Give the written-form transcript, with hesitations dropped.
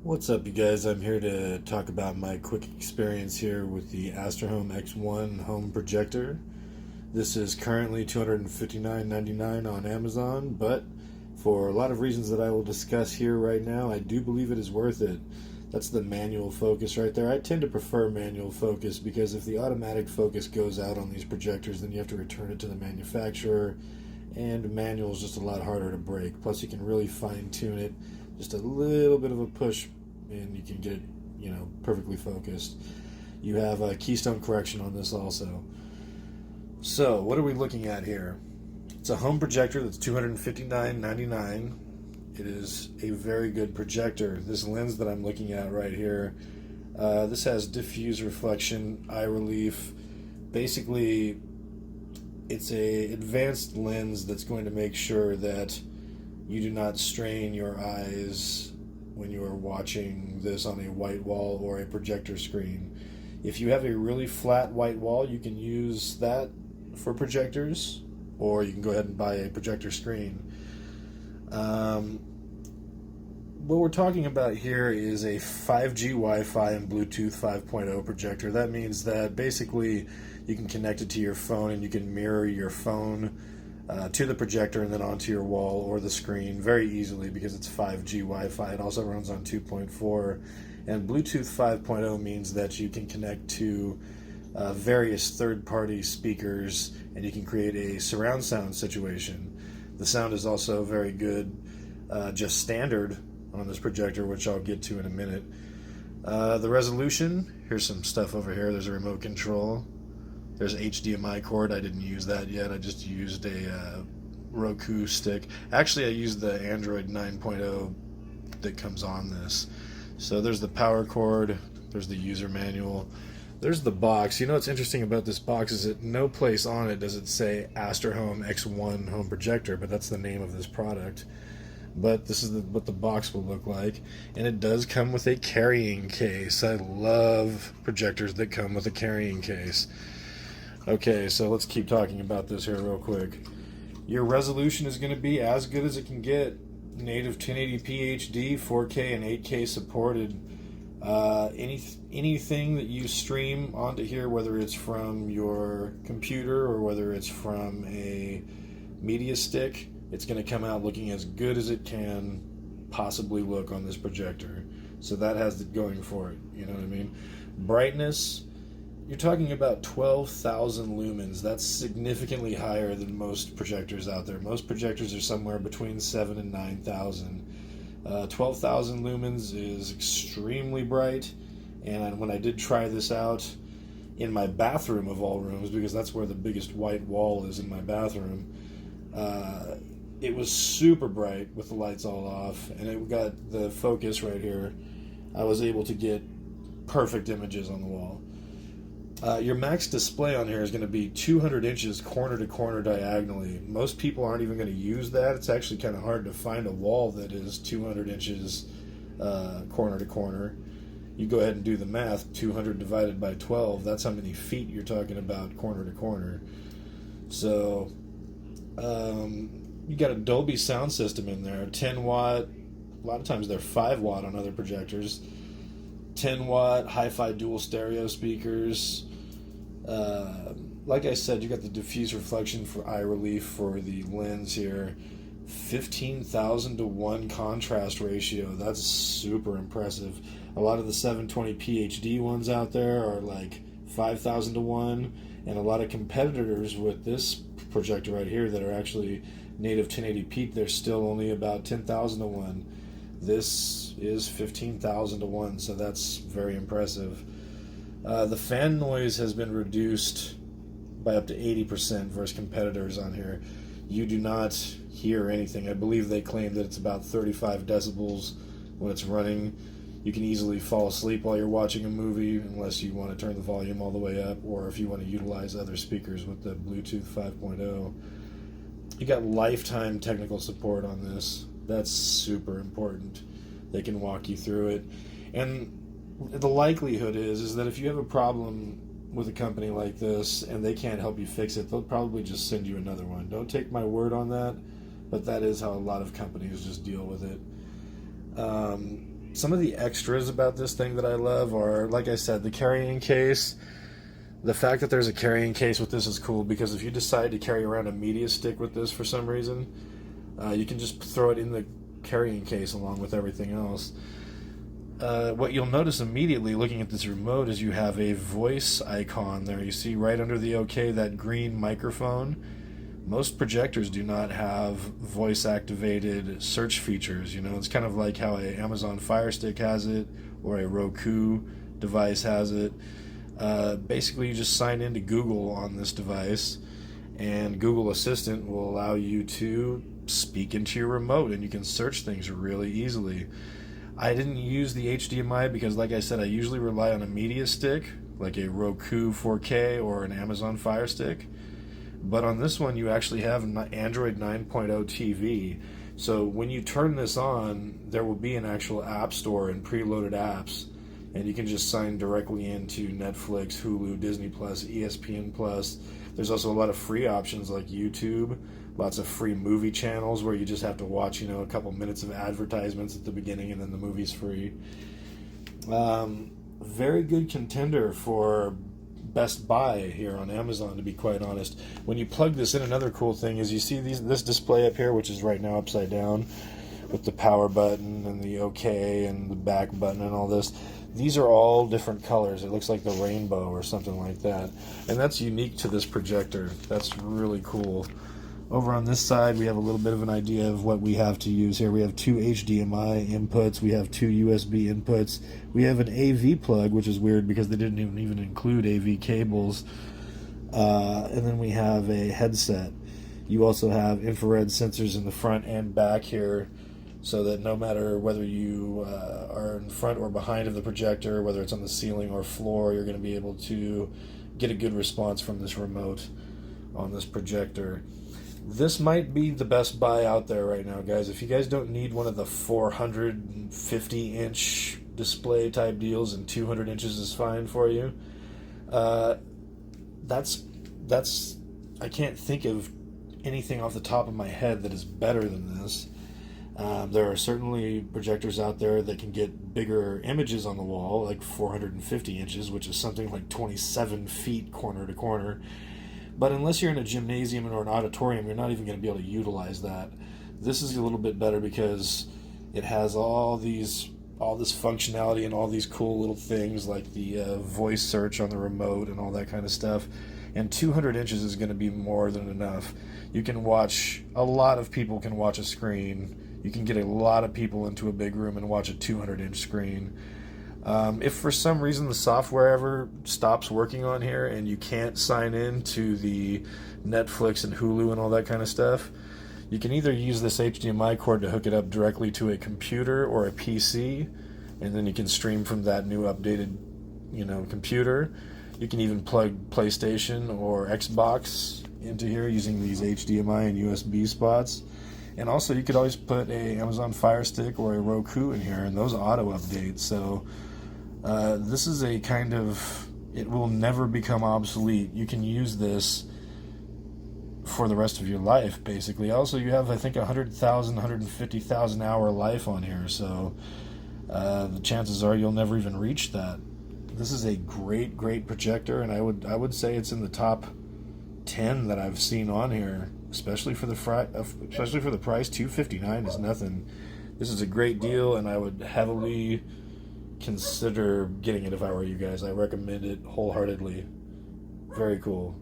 What's up, you guys? I'm here to talk about my quick experience here with the AsterHome X1 home projector. This is currently $259.99 on Amazon, but for a lot of reasons that I will discuss here right now, I do believe it is worth it. That's the manual focus right there. I tend to prefer manual focus because if the automatic focus goes out on these projectors, then you have to return it to the manufacturer, and manual is just a lot harder to break. Plus, you can really fine tune it, just a little bit of a push, and you can get it, perfectly focused. You have a keystone correction on this also. So, what are we looking at here? It's a home projector that's $259.99. It is a very good projector. This lens that I'm looking at right here, this has diffuse reflection, eye relief. Basically, it's a advanced lens that's going to make sure that you do not strain your eyes when you are watching this on a white wall or a projector screen. If you have a really flat white wall, you can use that for projectors, or you can go ahead and buy a projector screen. What we're talking about here is a 5G Wi-Fi and Bluetooth 5.0 projector. That means that basically you can connect it to your phone and you can mirror your phone to the projector and then onto your wall or the screen very easily because it's 5G Wi-Fi. It also runs on 2.4, and Bluetooth 5.0 means that you can connect to various third-party speakers and you can create a surround sound situation. The sound is also very good, just standard on this projector, which I'll get to in a minute. The resolution, here's some stuff over here. There's a remote control. There's an HDMI cord. I didn't use that yet. I just used a Roku stick. Actually, I used the Android 9.0 that comes on this. So there's the power cord. There's the user manual. There's the box. You know what's interesting about this box is that no place on it does it say AsterHome X1 home projector, but that's the name of this product. But this is what the box will look like, and it does come with a carrying case. I love projectors that come with a carrying case. Okay, so let's keep talking about this here real quick. Your resolution is going to be as good as it can get. Native 1080p HD, 4K, and 8K supported. Anything that you stream onto here, whether it's from your computer or whether it's from a media stick, it's going to come out looking as good as it can possibly look on this projector. So that has it going for it, you know what I mean? Brightness, you're talking about 12,000 lumens. That's significantly higher than most projectors out there. Most projectors are somewhere between 7 and 9,000. 12,000 lumens is extremely bright, and when I did try this out in my bathroom of all rooms, because that's where the biggest white wall is in my bathroom, it was super bright with the lights all off, and it got the focus right here. I was able to get perfect images on the wall. Your max display on here is going to be 200 inches corner to corner diagonally. Most people aren't even going to use that. It's actually kind of hard to find a wall that is 200 inches corner to corner. You go ahead and do the math. 200 divided by 12, that's how many feet you're talking about corner to corner. So you got a Dolby sound system in there, 10 watt. A lot of times they're 5 watt on other projectors. 10 watt hi-fi dual stereo speakers. Like I said, you got the diffuse reflection for eye relief for the lens here. 15,000 to 1 contrast ratio. That's super impressive. A lot of the 720p HD ones out there are like 5,000 to 1, and a lot of competitors with this projector right here that are actually native 1080p, they're still only about 10,000 to 1. This is 15,000 to 1, so that's very impressive. The fan noise has been reduced by up to 80% versus competitors on here. You do not hear anything. I believe they claim that it's about 35 decibels when it's running. You can easily fall asleep while you're watching a movie unless you want to turn the volume all the way up, or if you want to utilize other speakers with the Bluetooth 5.0. You got lifetime technical support on this. That's super important. They can walk you through it. And the likelihood is that if you have a problem with a company like this and they can't help you fix it, they'll probably just send you another one. Don't take my word on that, but that is how a lot of companies just deal with it. Some of the extras about this thing that I love are, like I said, the carrying case. The fact that there's a carrying case with this is cool, because if you decide to carry around a media stick with this for some reason, you can just throw it in the carrying case along with everything else. What you'll notice immediately looking at this remote is you have a voice icon there. You see right under the OK, that green microphone. Most projectors do not have voice activated search features. You know, it's kind of like how a Amazon Fire Stick has it, or a Roku device has it. Basically, you just sign into Google on this device, and Google Assistant will allow you to speak into your remote, and you can search things really easily. I didn't use the HDMI because, like I said, I usually rely on a media stick, like a Roku 4K or an Amazon Fire Stick. But on this one, you actually have an Android 9.0 TV. So when you turn this on, there will be an actual app store and preloaded apps, and you can just sign directly into Netflix, Hulu, Disney Plus, ESPN Plus. There's also a lot of free options like YouTube, lots of free movie channels where you just have to watch, a couple minutes of advertisements at the beginning and then the movie's free. Very good contender for Best Buy here on Amazon, to be quite honest. When you plug this in, another cool thing is you see this display up here, which is right now upside down, with the power button and the OK and the back button and all this. These are all different colors. It looks like the rainbow or something like that. And that's unique to this projector. That's really cool. Over on this side, we have a little bit of an idea of what we have to use here. We have 2 HDMI inputs. We have 2 USB inputs. We have an AV plug, which is weird because they didn't even include AV cables. And then we have a headset. You also have infrared sensors in the front and back here, so that no matter whether you are in front or behind of the projector, whether it's on the ceiling or floor, you're going to be able to get a good response from this remote on this projector. This might be the best buy out there right now, guys. If you guys don't need one of the 450-inch display type deals and 200 inches is fine for you, that's I can't think of anything off the top of my head that is better than this. There are certainly projectors out there that can get bigger images on the wall, like 450 inches, which is something like 27 feet corner to corner. But unless you're in a gymnasium or an auditorium, you're not even going to be able to utilize that. This is a little bit better because it has all this functionality and all these cool little things like the voice search on the remote and all that kind of stuff. And 200 inches is going to be more than enough. You can watch, a lot of people can watch a screen. You can get a lot of people into a big room and watch a 200-inch screen. If for some reason the software ever stops working on here and you can't sign in to the Netflix and Hulu and all that kind of stuff, you can either use this HDMI cord to hook it up directly to a computer or a PC, and then you can stream from that new updated, computer. You can even plug PlayStation or Xbox into here using these HDMI and USB spots. And also you could always put a Amazon Fire Stick or a Roku in here, and those auto update. So this is a kind of, it will never become obsolete. You can use this for the rest of your life, basically. Also, you have, I think, 100,000, 150,000 hour life on here, so the chances are you'll never even reach that. This is a great projector, and I would say it's in the top 10 that I've seen on here, especially for the price. $259 is nothing. This is a great deal, and I would heavily consider getting it if I were you guys. I recommend it wholeheartedly. Very cool.